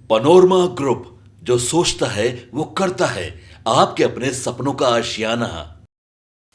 Panorama group, जो सोचता है वो करता है। आपके अपने सपनों का आशियाना।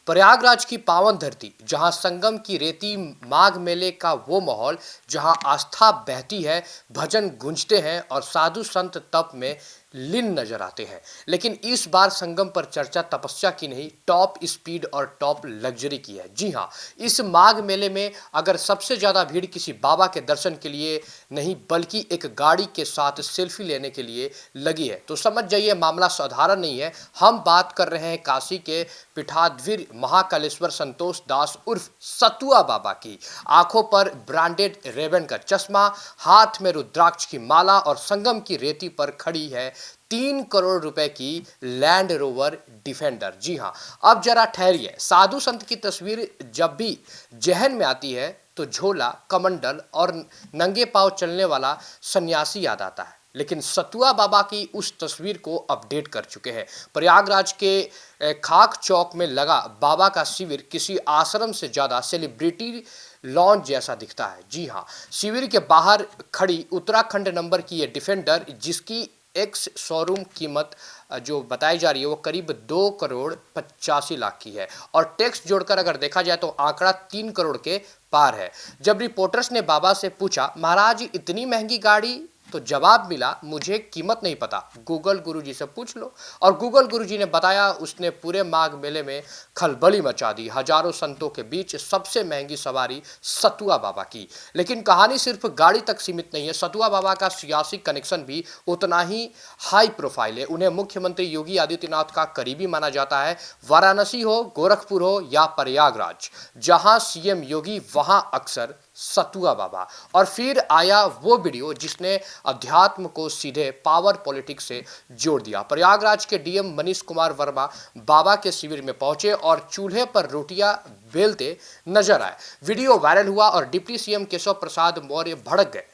प्रयागराज की पावन धरती, जहां संगम की रेती, माघ मेले का वो माहौल जहां आस्था बहती है, भजन गूंजते हैं और साधु संत तप में लीन नजर आते हैं। लेकिन इस बार संगम पर चर्चा तपस्या की नहीं, टॉप स्पीड और टॉप लग्जरी की है। जी हाँ, इस माघ मेले में अगर सबसे ज्यादा भीड़ किसी बाबा के दर्शन के लिए नहीं बल्कि एक गाड़ी के साथ सेल्फी लेने के लिए लगी है, तो समझ जाइए मामला साधारण नहीं है। हम बात कर रहे हैं काशी के पीठाधीश्वर महाकालेश्वर संतोष दास उर्फ सतुआ बाबा की। आंखों पर ब्रांडेड रेबन का चश्मा, हाथ में रुद्राक्ष की माला और संगम की रेती पर खड़ी है 3 करोड़ रुपए की लैंड रोवर डिफेंडर। जी हाँ, अब जरा ठहरिए। साधु संत की तस्वीर जब भी जहन में आती है तो झोला, कमंडल और नंगे पांव चलने वाला सन्यासी याद आता है। लेकिन सतुआ बाबा की उस तस्वीर को अपडेट कर चुके हैं। प्रयागराज के खाक चौक में लगा बाबा का शिविर किसी आश्रम से ज्यादा सेलिब्रिटी लॉन्च जैसा दिखता है। जी हाँ, शिविर के बाहर खड़ी उत्तराखंड नंबर की ये डिफेंडर, जिसकी एक्स शोरूम कीमत जो बताई जा रही है वो करीब 2 करोड़ 85 लाख की है और टैक्स जोड़कर अगर देखा जाए तो आंकड़ा 3 करोड़ के पार है। जब रिपोर्टर्स ने बाबा से पूछा, महाराज इतनी महंगी गाड़ी, तो जवाब मिला, मुझे कीमत नहीं पता, गूगल गुरुजी से पूछ लो। और गूगल गुरुजी ने बताया उसने पूरे माघ मेले में खलबली मचा दी। हजारों संतों के बीच सबसे महंगी सवारी सतुआ बाबा की। लेकिन कहानी सिर्फ गाड़ी तक सीमित नहीं है। सतुआ बाबा का सियासी कनेक्शन भी उतना ही हाई प्रोफाइल है। उन्हें मुख्यमंत्री योगी आदित्यनाथ का करीबी माना जाता है। वाराणसी हो, गोरखपुर हो या प्रयागराज, जहां सीएम योगी वहां अक्सर सतुआ बाबा। और फिर आया वो वीडियो जिसने अध्यात्म को सीधे पावर पॉलिटिक्स से जोड़ दिया। प्रयागराज के डीएम मनीष कुमार वर्मा बाबा के शिविर में पहुंचे और चूल्हे पर रोटियां बेलते नजर आए। वीडियो वायरल हुआ और डिप्टी सीएम केशव प्रसाद मौर्य भड़क गए,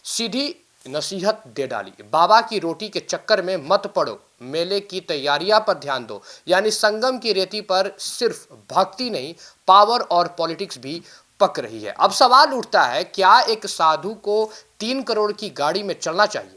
सीधी नसीहत दे डाली, बाबा की रोटी के चक्कर में मत पड़ो, मेले की तैयारियां पर ध्यान दो। यानी संगम की रेती पर सिर्फ भक्ति नहीं, पावर और पॉलिटिक्स भी पक रही है। अब सवाल उठता है, क्या एक साधु को 3 करोड़ की गाड़ी में चलना चाहिए?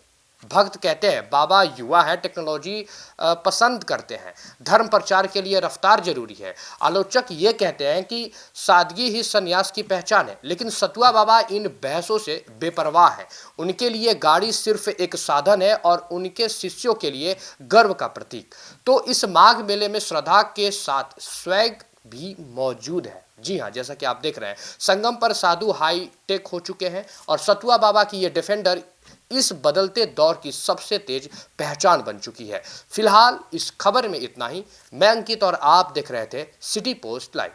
भक्त कहते हैं बाबा युवा है, टेक्नोलॉजी पसंद करते हैं, धर्म प्रचार के लिए रफ्तार जरूरी है। आलोचक ये कहते हैं कि सादगी ही संन्यास की पहचान है। लेकिन सतुआ बाबा इन बहसों से बेपरवाह है। उनके लिए गाड़ी सिर्फ एक साधन है और उनके शिष्यों के लिए गर्व का प्रतीक। तो इस माघ मेले में श्रद्धा के साथ स्वैग भी मौजूद है। जी हाँ, जैसा कि आप देख रहे हैं, संगम पर साधु हाई टेक हो चुके हैं और सतुआ बाबा की ये डिफेंडर इस बदलते दौर की सबसे तेज पहचान बन चुकी है। फिलहाल इस खबर में इतना ही। मैं अंकित और आप देख रहे थे सिटी पोस्ट लाइव।